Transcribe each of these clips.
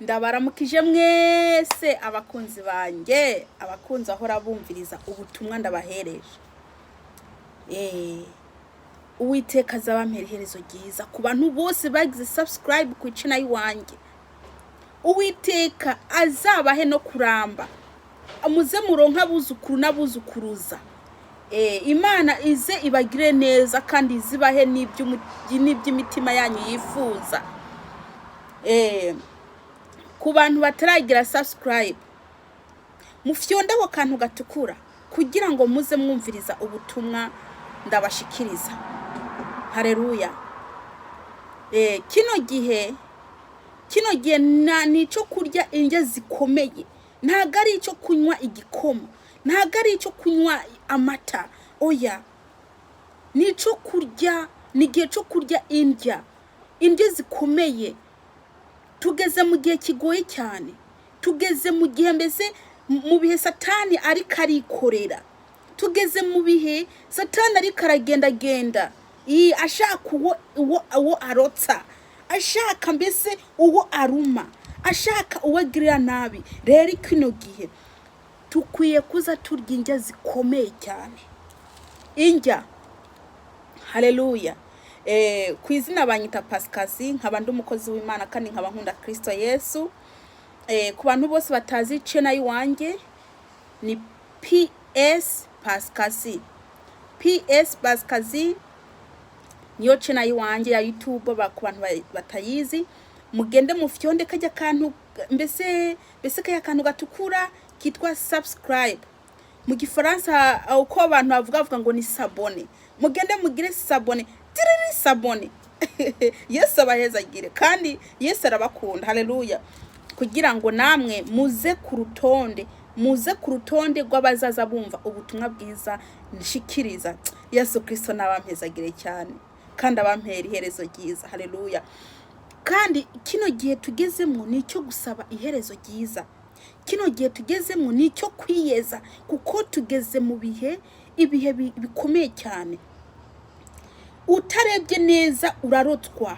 Ndabaramukije mwese abakunzi banjye, abakunzi ahora bumviriza ubutumwa ndabahereje. Uwiteka azabampera iherezo ryiza ku bantu bose bagize subscribe ku channel yiwanjye. Uwiteka azabahe no kuramba, amuze muronka abuzukuru n'abuzukuruza. Imana ize ibagire neza kandi izibahe n'iby'imitima yanyu yifuza. Ku bantu bataragira subscribe, mufyondaho kantu gatukura kugira ngo muze mwumviriza ubutumwa ndabashikiriza. Haleluya. Kino gihe nico kurya indya zikomeye, ntago ari icyo kunywa igikoma, ntago ari icyo kunywa amata. Oya, nico kurya, nigihe cyo kurya indya zikomeye. Tugeze mu gihe kigoye cyane, tugeze mu gihe mbese mu bihe Satani ariko arikorera, tugeze mu bihe Satani ariko aragendagenda ashaka uwo arotsa, ashaka mbese uwo aruma, ashaka uwo agirira nabi. Rero kino gihe tukwiye kuza turya indya zikomeye cyane, indya. Haleluya. Ku izina banyita Pasikazi, nkaba ndi umukozi w'Imana kandi nkaba nkunda Kristo Yesu. Ku bantu bose batazi channel yiwanjye ni PS Pasikazi. PS Pasikazi niyo channel yiwanjye ya YouTube. Ku bantu batayizi, mugende mufyonde kajya kantu mbese kajya kantu gatukura kitwa subscribe. Mu Gifaransa uko abantu bavuga ngo ni sabone. Mugende mugire sabone, tiriri sabone. Yesu abahezagire kandi Yesu arabakunda. Haleluya. Kugira ngo namwe muze ku rutonde rw'abazaza bumva ubutumwa bwiza nshikiriza. Yesu Kristo nabampezagire cyane kandi abampera iherezo ryiza. Haleluya. Kandi kino gihe tugezemo ni cyo gusaba iherezo ryiza. Kino gihe tugezemo ni cyo kwiyeza, kuko tugeze mu ibihe bikomeye cyane. Utarebye neza urarotwa,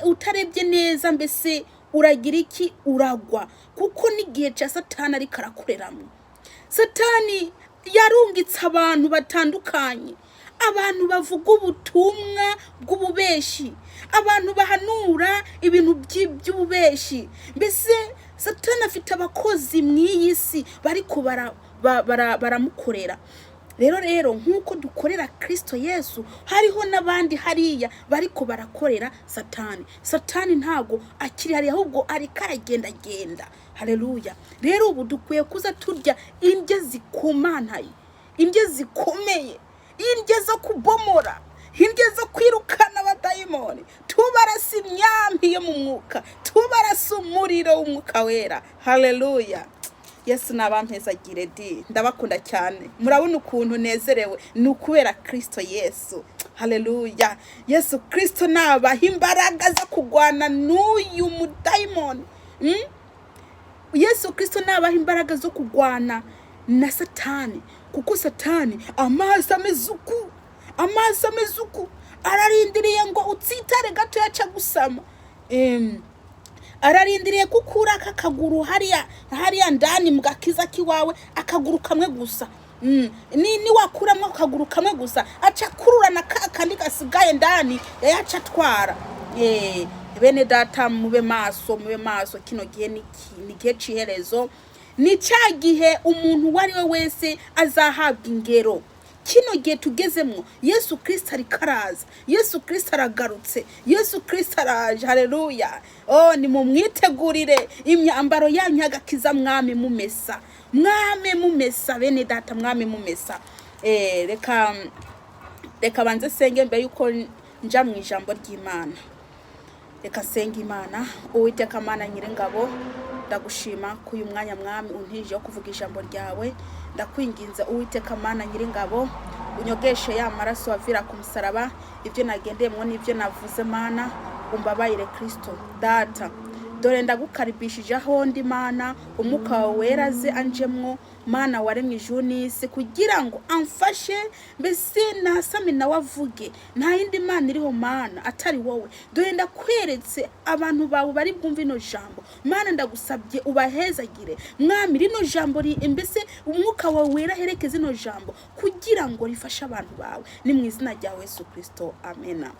utarebye neza mbese uragira iki, uragwa, kuko n'igihe cya Satani ari karakoreramo. Satani yarungitse abantu batandukanye, abantu bavuga ubutumwa bw'ububeshi, abantu bahanura ibintu by'ububeshi. Mbese Satani afite abakozi mw'iyi si bariko baramukorera. Rero nkuko dukorera Kristo Yesu, hariho nabandi hariya bariko barakorera Satani. Satani ntago akiri hari, ahubwo ari karagendagenda. Haleluya. Rero ubu dukwiye kuza turya indya zikomantaye, indya zikomeye, indya zo kubomora, indya zo kwirukana abadayimoni. Tubarasa imyambi yo mu mwuka, tubarasa umuriro w'umwuka wera. Haleluya. Yesu nabampezagire di, ndabakunda cyane. Murabona ukuntu nezerewe, ni ukubera Kristo Yesu. Haleluya. Yesu Kristo nabaha imbaraga zo kugwana n'uyu mudayimoni. Yesu Kristo nabaha imbaraga zo kugwana na Satani, kuko Satani amaso amezuku ararindiriye ngo utsitare gato yaca gusama. Ararindiriye kukura akaguru hariya ndani mu gakiza kiwawe, akaguru kamwe gusa. Ni wakuramo akaguru kamwe gusa, aca kururana kandi gasigaye ndani yaca twara. Bene data mube maso. Kino gihe ni gihe ciherezo, ni cya gihe umuntu wari we wese azahabwa ingero. Kino gihe tugezemo Yesu Kristo ari karaza, Yesu Kristo aragarutse, Yesu Kristo araje. Haleluya. Ni mu mwitegurire imyambaro yanyu y'agakiza, mwami mumesa bene data, mwami mumesa. Reka banze senge mbere yuko nja mu ijambo ry'Imana. Reka senga Imana. Uwiteka Mana Nyiringabo, ndagushima ku uyu mwanya mwami untije yo kuvuga ijambo ryawe. Ndakwinginze Uwiteka Mana Nyiringabo, unyogeshe ya maraso wavira ku musaraba, ibyo nagendeyemo n'ibyo navuze Mana, umbabayire Kristo. Data, dore ndagukaribishije aho ndi Mana, umwuka wawe wera aze anjemwo, Mana waremye ijuru n'isi, kugira ngo amfashe mbese nasame nawe avuge. Nta yindi Mana iriho Mana atari wowe. Dore ndakweretse abantu bawe bari bwumve ino jambo, Mana ndagusabye ubahezagire Mwami, rino jambo mbese umwuka wawe wera herekeze ino jambo kugira ngo rifashe abantu bawe, ni mu izina rya Yesu Kristo, amena.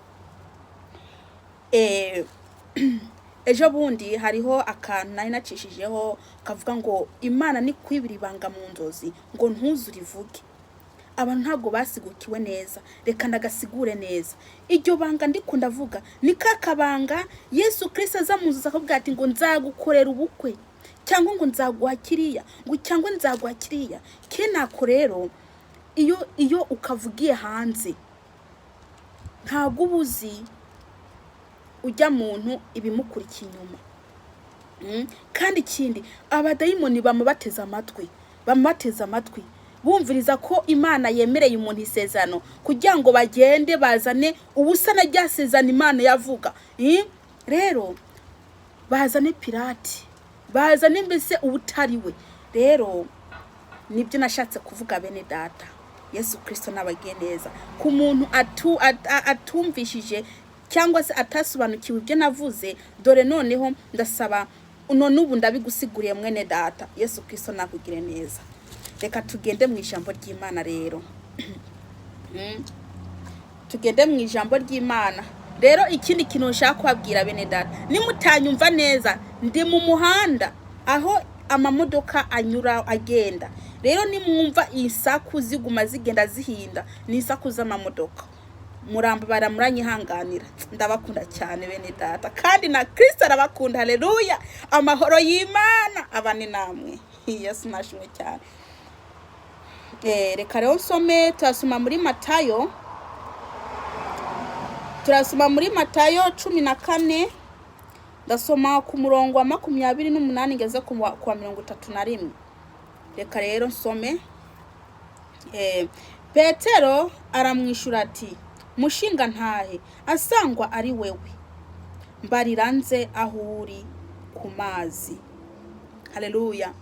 Ejo bundi hariho akantu nari nacishijeho kavuga ngo Imana ni kwibira ibanga mu nzozi ngo ntuzurivuge. Abantu ntabwo basigukiwe neza, reka ndagasigure neza. Iryo banga ndiko ndavuga ni kakabanga Yesu Kristo aza mu nzozi akabwira ati ngo nzagukorera ubukwe, cyangwa ngo nzaguha kiriya, ngo cyangwa nzaguha kiriya. Kenako rero iyo ukavugiye hanze ntabwo ubuzi ujya muntu ibimukurikiye inyuma. Kandi ikindi abadayimoni bamubateza amatwi, bumviriza ko Imana yemereye umuntu isezerano kugira ngo bagende bazane ubusana ryasezerano Imana yavuga. Rero bazane pirate, bazane mbese ubutariwe. Rero nibyo nashatse kuvuga bene data. Yesu Kristo nabagiye neza ku muntu atumvishije cyangwa se atasobanukiwe ibyo navuze. Dore noneho ndasaba none ubu ndabigusiguriye mwene data. Yesu Kristo nakugire neza. Reka tugende mu ijambo ry'Imana rero. Tugende mu ijambo ry'Imana. Rero ikindi kintu nshaka kubabwira bene data, nimutanyumva neza, ndi mu muhanda aho amamodoka anyura agenda. Rero nimwumva isaku ziguma zigenda zihinda, ni isaku z'amamodoka. Muramba baramuranyihanganira. Ndabakunda cyane bene data, kandi na Kristo arabakunda. Haleluya, amahoro y'Imana abane namwe. Yesu nashimwe cyane. Reka rero nsome, turasoma muri Matayo. Turasoma muri Matayo 14, ndasoma ku murongo wa 28 ngeze ku wa 31. Reka rero nsome. Petero aramwishura ati, mushinga ntahe, asangwa ari wewe, mbariranze aho uri ku mazi. Haleluya.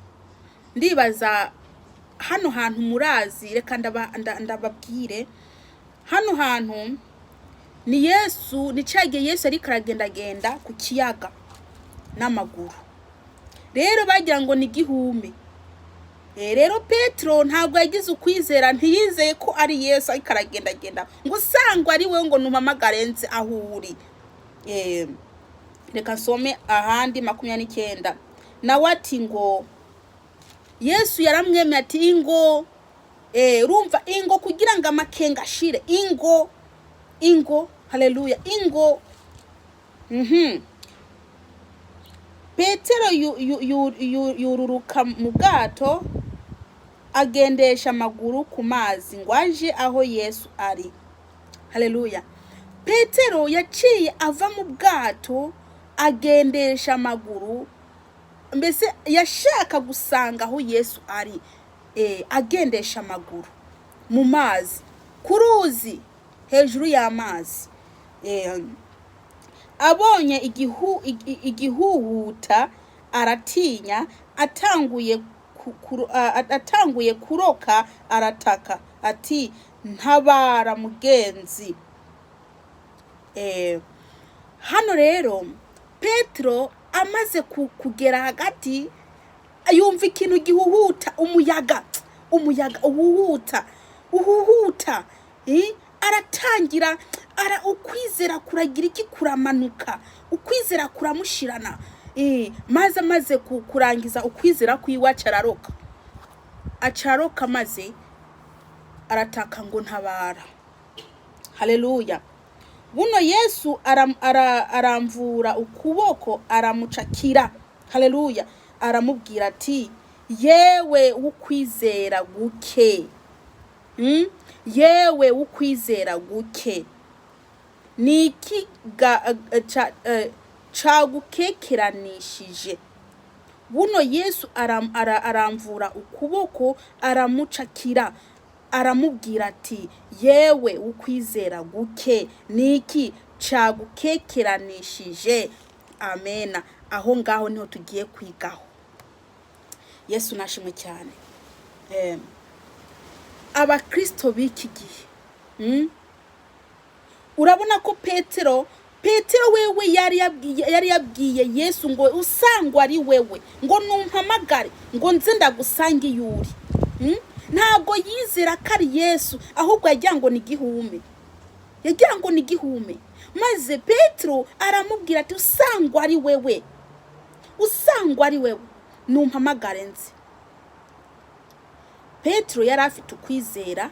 Ndibaza hano hantu murazi, reka ndababwire. Hano hantu ni Yesu, ni cyagiye Yesu ari karagendagenda ku kiyaga n'amaguru. Rero bagira ngo ni gihume. Rero Petro ntabwo yagize ukwizera, ntiyizeye ko ari Yesu ari karagendagenda ngo sangwa ari we ngo numamagarenze aho uri. Reka nsome ahandi 29. Nawe ati ngo Yesu yaramwemeye ati ingo, urumva ingo kugira ngo amakenga ashire. Ingo, haleluya, ingo. Petero yururuka mu bwato agendesha amaguru ku mazi ngo aje aho Yesu ari. Haleluya. Petero yaciye ava mu bwato agendesha amaguru, mbese yashaka gusanga aho Yesu ari. Agendesha amaguru mu mazi, ku ruzi, hejuru y'amazi. Abonye igihuhuta aratinya, atanguye kuroka arataka ati, ntabara mugenzi. Hano rero Petro amaze kugera hagati, yumva ikintu gihuhuta, umuyaga uhuhuta. Aratangira ukwizera kuragira iki, kuramanuka, ukwizera kuramushirana. Maze kurangiza ukwizera kwiwacu acaroka maze arataka ngo ntabara. Haleluya. Buno Yesu aramvura ukuboko aramucakira. Haleluya. Aramubwira ati, yewe ukwizera guke, yewe ukwizera guke, niki cagukekeranishije. Buno Yesu aramvura ukuboko aramucakira, aramubwira ati, yewe ukwizera guke, niki cagukekeranishije. Amena. aho ngaho niho tugiye kwigaho. Yesu nashimwe cyane. Abakristo b'iki gihe, urabona ko Petero wewe yari yabwiye Yesu ngo usangwa ari wewe, ngo numpamagare ngo nze ndagusange yuri. Ntabwo yizera ko ari Yesu, ahubwo yagira ngo ni igihume. Maze Petero aramubwira ati usangwa ari wewe, numpamagare nze. Petero yari afite ukwizera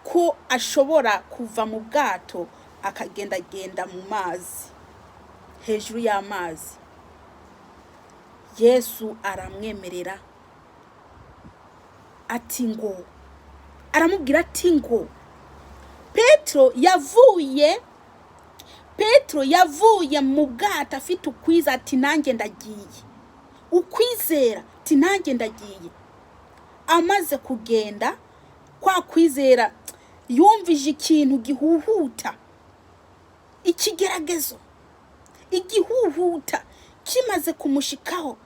ko ashobora kuva mu bwato akagendagenda mu mazi, hejuru y'amazi. Yesu aramwemerera ati ngo, aramubwira ati ngo Petero yavuye mu bwato afite ukwiza ati nanjye ndagiye, ukwizera ati nanjye ndagiye. Amaze kugenda, kwa kwizera yumvije ikintu gihuhuta, ikigeragezo, igihuhuta kimaze kumushikaho,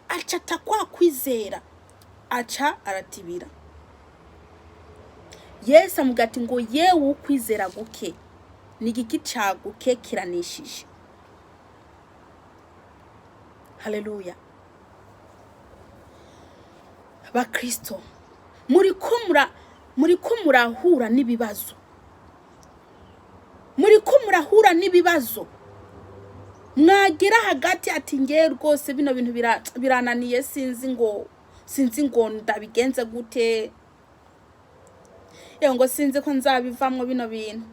acata kwa kwizera, aca aratibira. Yesu amugati ngo yewe ukwizera guke, ni igiki cagukekiranishije. Haleluya. Bakristo, muri ko murahura n'ibibazo, mwagera hagati ati ngiye rwose bino bintu birananiye, sinzi ngo ndabigenze gute, ngo sinzi ko nzabivamwo bino bintu.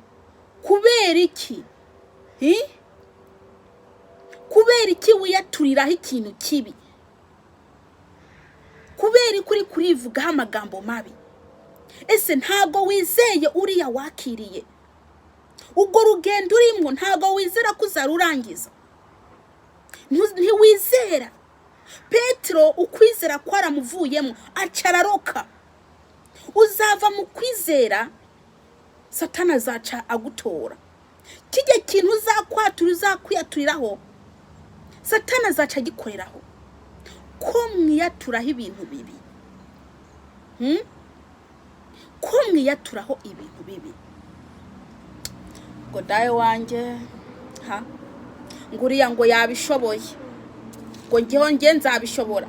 Kubera iki? Kubera iki wiyaturiraho ikintu kibi? Kubera kuri kurivugaho amagambo mabi? Ese ntabwo wizeye uriya wakiriye? Ubwo rugendo urimo ntabwo wizera ko uzarurangiza? Ntiwizera? Petero ukwizera kwaramuvuyemo, acararoka. Uzava mu kwizera, Satani azaca agutora. Kijye kintu uzakwiyaturiraho, Satani azaca agikoreraho. Ko mwiyaturaho ibintu bibi, ko mwiyaturaho ibintu bibi. Ngo dawe wanje, nguriya ngo yabishoboye, ngo nge nzabishobora.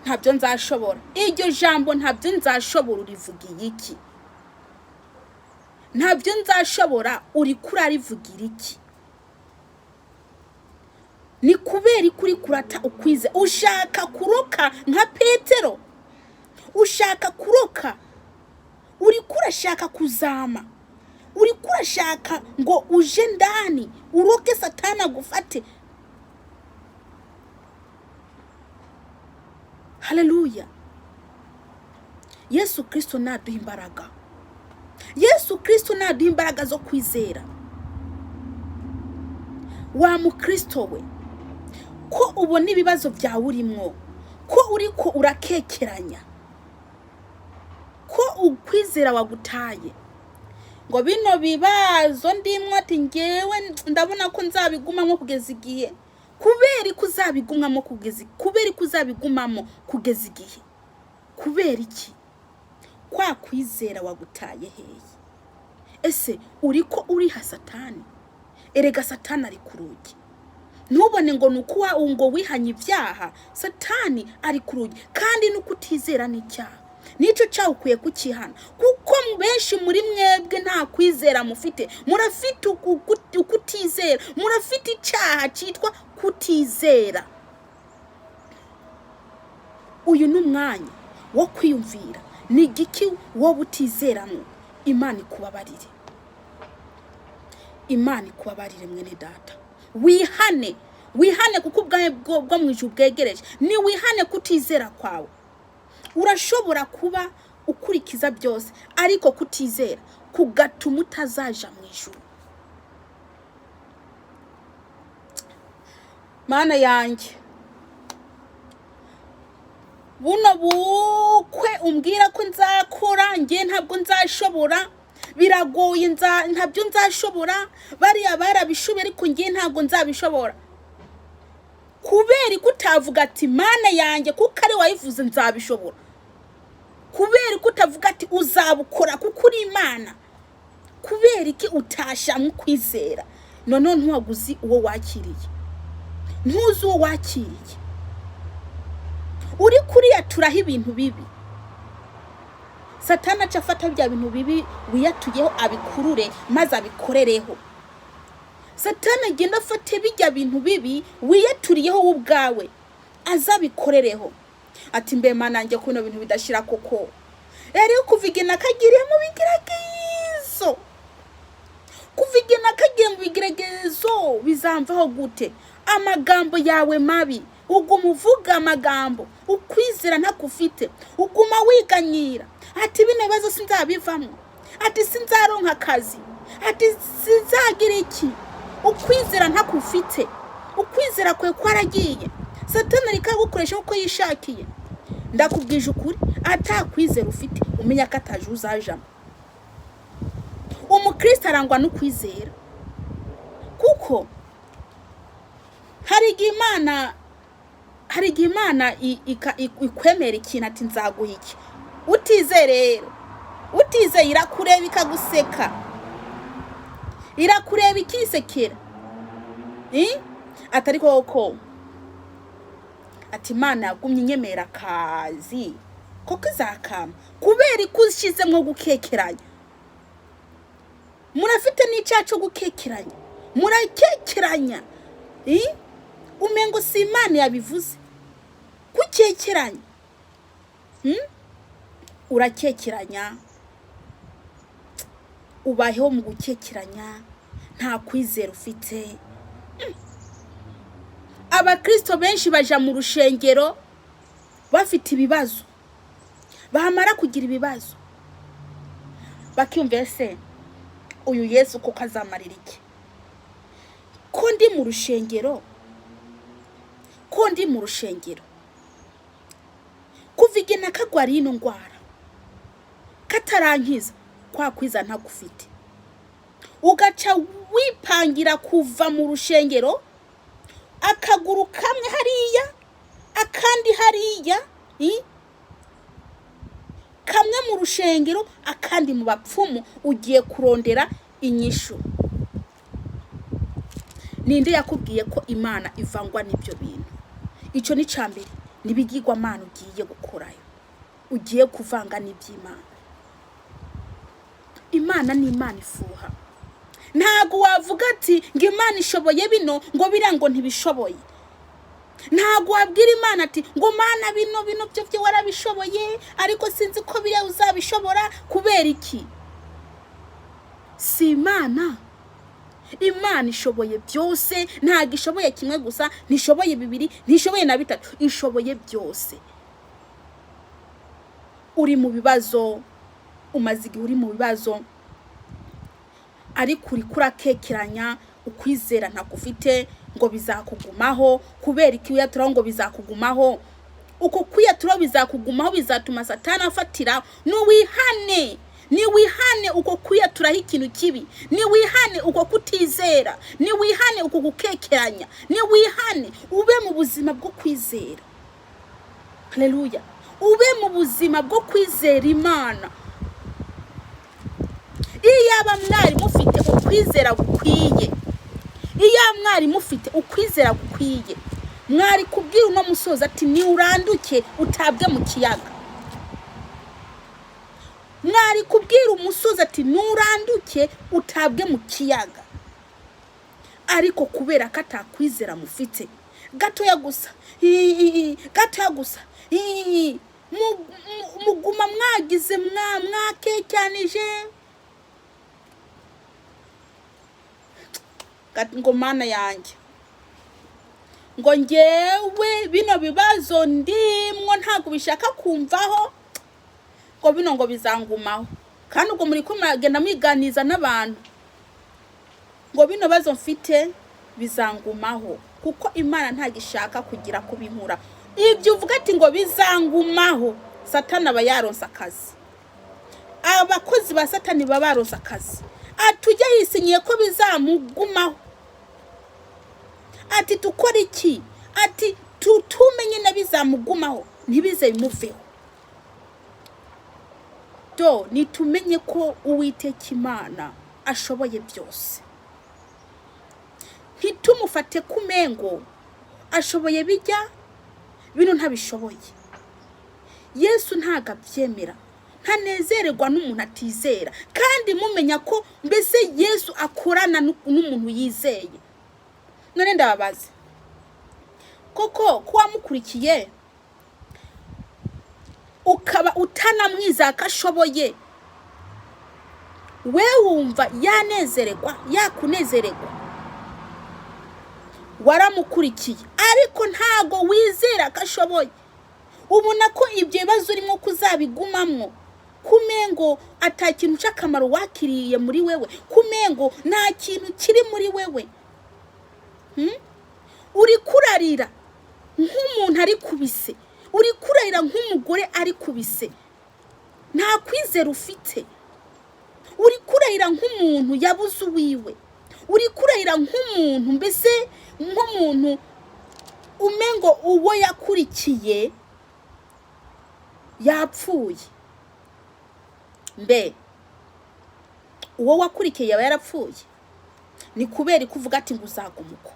Ntabyo nzashobora. Iryo jambo ntabyo nzashobora urivugiye iki? Ntabyo nzashobora uri kurarivugira iki? Ni kubera kuri kurata ukwize. Ushaka kuroka nka Petero, ushaka kuroka, uri kurashaka kuzama, uri kurashaka ngo uje ndani uroke Satani agufate. Haleluya. Yesu Kristo naduha imbaraga. Yesu Kristo naduha imbaraga zo kwizera. Wa mukristo we, ko ubona ibibazo byawe urimo, ko uriko urakekeranya, ko ukwizera wagutaye, ngo bino bibazo ndimwe ati ngewe ndabona ko nzabigumamo kugeza igihe. Kubera kuzabigumamo kugeza igihe? Kubera iki? Kwa kwizera wagutaye hehe? Ese uriko uriha Satani? Erega Satani ari ku rugi. Ntubone ngo nuko ngo wihanye ibyaha, Satani ari ku rugi. Kandi nuko utizera n'icyaha, nico cyawukuye kukihana. Kuko benshi muri mwebwe nta kwizera mufite, murafite ukutizera, murafite icyaha cyitwa kutizera. Uyu numwanya wo kwiyumvira ni giki wo butizeramo. Imana ikubabarire, Imana ikubabarire mwene data. Wihane kuko ubwawe bwo mwijuru bwegereje. Ni wihane kutizera kwawe. Urashobora kuba ukurikiza byose, ariko kutizera kugatuma utazaja mu ijuru. Mana yanjye, buno bukwe umbwira ko nzakora, nge ntabwo nzashobora, biragoye, ntabyo nzashobora. Bariya barabishoboye ariko nge ntabwo nzabishobora. kubera ko utavuga ati mana yanjye kuko ari wayivuze nzabishobora, kubera ko utavuga ati uzabukora kuko uri Imana, kubera iki utashamwe kwizera, none ntuwaguzi uwo wakiriye, ntuzi uwo wakiriye, uri kuriyaturaho ibintu bibi. Satani aca afata bya bintu bibi wiyatuyeho abikurure maze abikorereho. Satani agenda afate bijya bintu bibi wiyaturiyeho ubwawe azabikorereho, ati mbe mana nanjye kuno bintu bidashira koko, rero kuvigena kagiriye mu bigeragezo, kuvigena kagiye mu bigeragezo bizamvaho gute? Amagambo yawe mabi, uguma uvuga amagambo ukwizera ntakufite, uguma wiganyira ati bine bazo sinzabivamo, ati sinzaronka akazi, ati sinzagira iki, ukwizera ntakufite, ukwizera kwe kwaragiye. Satani rikagukoresha uko yishakiye. Ndakubwije ukuri, atakwizera ufite umenya ko ataje uzajamo. Umukristo arangwa no kwizera, kuko hari Imana ikwemera ikintu ati nzaguha iki, utizeye rero, utizeye irakureba ikaguseka, irakureba ikisekera, atari koko ati Imana yagumye inyemera akazi koko izakama, kubera ikushize mwo gukekeranya. Murafite n'icyacu gukekeranya, murakekeranya, umengo si Imana yabivuze, kukekeranya, urakekeranya, ubayeho mu gukekeranya, nta kwizera ufite. Abakristo benshi baja mu rushengero bafite ibibazo, bamara kugira ibibazo bakiyumva se uyu Yesu kuko azamarira iki, ko ndi mu rushengero, ko ndi mu rushengero, kuvigena kagwari ino ngwara katarankiza, kwa kwiza ntagufite, ugaca wipangira kuva mu rushengero, akaguru kamwe hariya akandi hariya, kamwe mu rushengero akandi mu bapfumu, ugiye kurondera inyishu. Ninde yakubwiye ko Imana ivangwa n'ibyo bintu? Ico ni cambere, nibigirwa Mana ugiye gukorayo, ugiye kuvanga n'iby'Imana. Imana ni Imana ifuha, ntago wavuga ati ngo Imana ishoboye bino ngo birango ntibishoboye. Ntago wabwira Imana ati ngo Mana bino byo warabishoboye ariko sinzi ko biriya uzabishobora, kubera iki? Si Imana. Imana ishoboye byose, ntago ishoboye kimwe gusa, ntishoboye bibiri, ntishoboye na bitatu, ishoboye byose. Uri mu bibazo, umaze igihe uri mu bibazo, ariko uri kurakekeranya, ukwizera ntakufite ngo bizakugumaho, kubera iki uyatura ngo bizakugumaho? Uko kuyatura bizakugumaho bizatuma Satani afatira. Nuwihane, niwihane uko kuyaturaho ikintu kibi, niwihane uko kutizera, niwihane uko gukekeranya, niwihane ube mu buzima bwo kwizera. Haleluya, ube mu buzima bwo kwizera Imana. Iyaba mwari mufite ukwizera gukwiye, iyaba mwari mufite ukwizera gukwiye, mwari kubwira uno musozi ati ni uranduke utabwe mu kiyaga. Mwari kubwira umusozi ati nuranduke utabwe mu kiyaga. Ariko kubera ko atakwizera mufite, gatoya gusa, gatoya gusa, muguma mwagize mwakecyanije ngo Mana yanjye, ngo ngewe bino bibazo ndimwo ntago bishaka kumvaho, ngo bino ngo bizangumaho. Kandi ubwo muri ko mwagenda mwiganiza n'abantu ngo bino bazo mfite bizangumaho, kuko Imana ntagishaka kugira kubinkura. Ibyo uvuga ati ngo bizangumaho, Satani aba yaronsa akazi, abakozi ba Satani baba baronsa akazi. Atujya yisinyiye ko bizamugumaho, ati tukora iki? ati tutumenye nabizamugumaho ntibize bimuveho. Nitumenye ko Uwiteka Imana ashoboye byose, ntitumufate kumengo ashoboye bijya bino ntabishoboye. Yesu ntago abyemera, ntanezererwa n'umuntu atizera, kandi mumenya ko mbese Yesu akorana n'umuntu yizeye. None ndababaza, koko kuba mukurikiye ukaba utanamwiza ko ashoboye, we wumva yanezererwa yakunezererwa? Waramukurikiye ariko ntago wizera ko ashoboye, ubona ko ibyo bibazo urimo kuzabigumamwo, kumengo atakintu cy'akamaro wakiriye muri wewe, kumengo nta kintu kiri muri wewe. Uri kurarira nk'umuntu ari kubise, uri kurarira nk'umugore ari kubise, nta kwizera ufite. Uri kurarira nk'umuntu yabuze uwiwe, uri kurarira nk'umuntu mbese nk'umuntu umengo uwo yakurikiye yapfuye. Mbe uwo wakurikiye yaba yarapfuye? Ni kubera kuvuga ati ngo uzagumuko,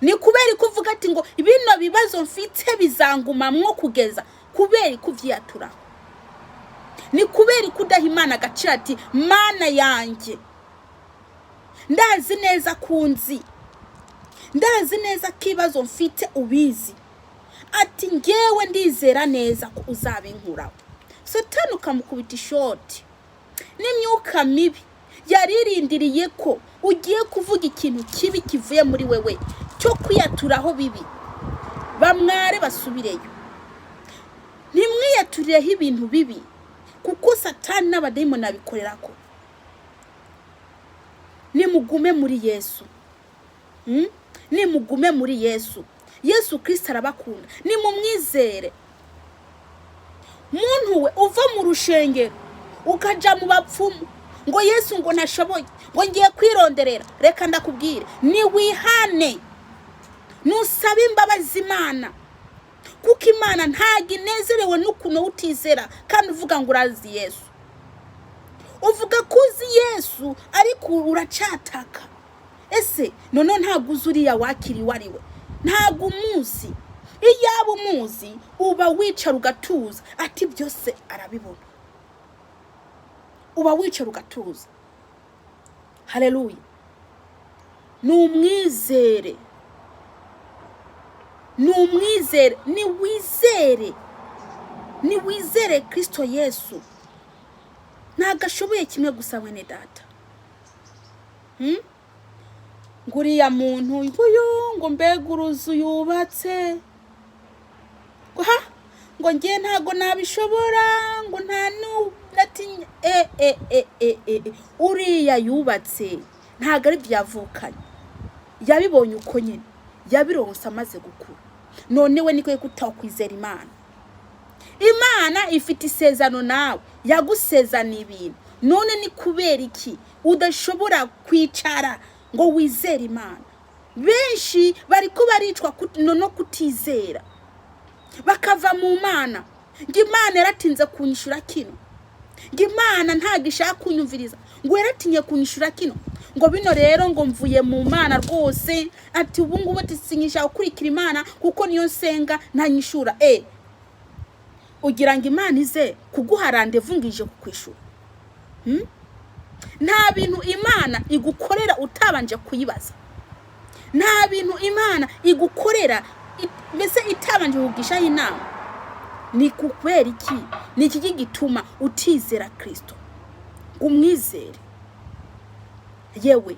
ni kubera kuvuga ati ngo bino bibazo mfite bizangumamwo kugeza, kubera kuvyatura. Ni kubera kudaha Imana agaciro ati Mana yanjye ndazi neza kunzi, ndazi neza kibazo mfite ubizi, ati ngewe ndizera neza ko uzabinkuraho. Satani ukamukubita ishoti n'imyuka mibi yaririndiriye ko ugiye kuvuga ikintu kibi kivuye muri wewe cyo kwiyaturaho bibi. Bamware basubireyo, ntimwiyaturireho ibintu bibi, kuko Satani n'abadayimoni abikorera ko. Nimugume muri Yesu, nimugume muri Yesu. Yesu Kristo arabakunda, nimumwizere. Muntu we uva mu rushengero ukaja mu bapfumu ngo Yesu ngo ntashoboye, ngo ngiye kwironderera. Reka ndakubwire, ni wihane nusabe imbabazi Imana, kuko Imana ntago inezerewe n'ukuntu utizera kandi uvuga ngo urazi Yesu. Uvuga kuzi Yesu ariko uracataka. Ese none ntago uzuriya wakiri wariwe, ntago umuzi. Iyaba umuzi uba wicara ugatuza ati byose arabibona, uba wicara ugatuza. Haleluya. Numwizere, numwizere, ni wizere Kristo Yesu. Ntagashoboye kimwe gusa mwene data. Nguriya muntu uyu ngo mbega uruzu yubatse, ngo ngiye ntago nabishobora, ngo nta natinya. Uriya yubatse ntago ari byavukanye, yabibonye uko nyine, yabironse amaze gukura. None we niko kutakwizera Imana. Imana ifite isezerano nawe, yagusezana ibintu. None ni kubera iki udashobora kwicara ngo wizere Imana? Benshi bariko baricwa no kutizera, bakava mu Mana. Ngimana yaratinze kunyishura kino, ngimana ntago ishaka kunyumviriza, ngo yaratinye kunyishura kino, ngo bino rero ngo mvuye mu Mana rwose, ati ubu ngubu tisinyisha ukurikira Imana kuko niyo nsenga ntanyishura. Ugira ngo Imana ize kuguha rendezvous ngije kukwishura? Nta bintu Imana igukorera utabanje kuyibaza, nta bintu Imana igukorera mbese itabanje kugisha inama. Ni kubera iki? Ni iki gituma utizera Kristo? Umwizere. Yewe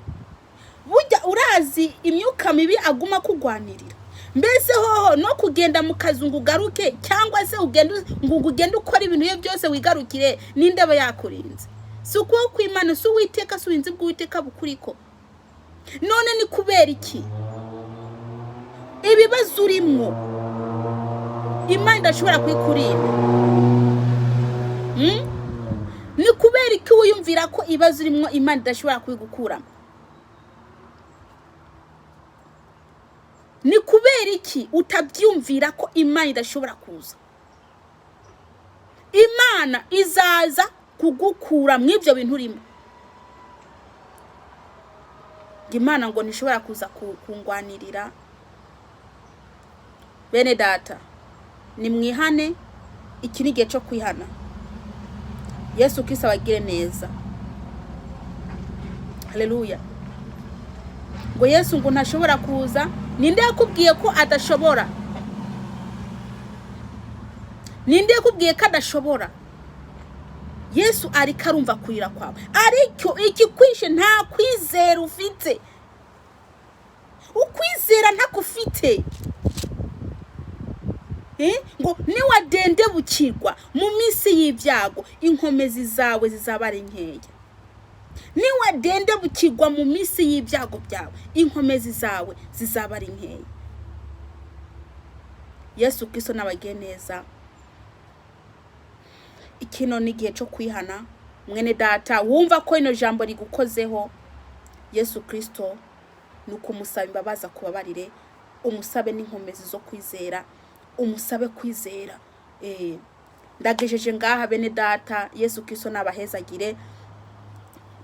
burya urazi imyuka mibi aguma kugwanirira. Mbese hoho no kugenda mu kazungu garuke, cyangwa se ugenda ukora ibintu byose wigarukire, n'indaba yakurinze. Si uko kw'Imana, si Uwiteka, si ubunzi bw'Uwiteka bukuriko. None ni kubera iki ibibazo urimo Imana idashobora kwikurinda? Ni kubera iki wiyumvira ko ibibazo urimo Imana idashobora kwigukuramo? ni kubera iki utabyumvira ko Imana idashobora kuza? Imana izaza kugukura mu ibyo bintu urimo. Imana ngo ntishobora kuza kungwanirira. Bene data, ni mwihane, iki ni igihe cyo kwihana. Yesu Kristo abagire neza. Haleluya. Ngo Yesu ngo ntashobora kuza. Ninde yakubwiye ko adashobora? Ninde yakubwiye ko adashobora? Yesu ari karumva kurira kwawe. Ariko ikikwishe nta kwizera ufite. Ukwizera ntakufite. Ngo niwadende bukirwa mu minsi y'ibyago, inkomezi zawe zizaba ari nkeya. Niwadende bukirwa mu minsi y'ibyago byawe, inkomezi zawe zizaba ari nkeya. Yesu Kristo nabagire neza. Ikino ni igihe cyo kwihana. Mwene data, wumva ko ino jambo rigukozeho, Yesu Kristo nuko umusaba imbabazi kubabarire, umusabe n'inkomezi zo kwizera, umusabe kwizera. Ndagejeje ngaha bene data. Yesu Kristo nabahezagire.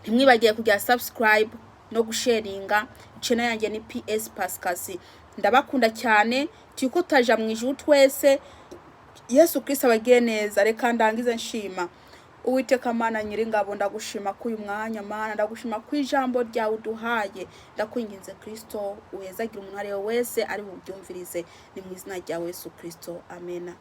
Ntimwibagiye kugira subscribe no gusharinga. Channel yanjye ni PS Pascasi. Ndabakunda cyane, tiko taja mu ijuru twese. Yesu Kristo abagire neza. Reka ndangize nshima. Uwiteka Mana Nyiringabo, ndagushima ku uyu mwanya Mana, ndagushima ku ijambo ryawe uduhaye. Ndakwinginze Kristo uhezagire umuntu ari wese ari bubyumvirize, ni mu izina rya Yesu Kristo. Amen.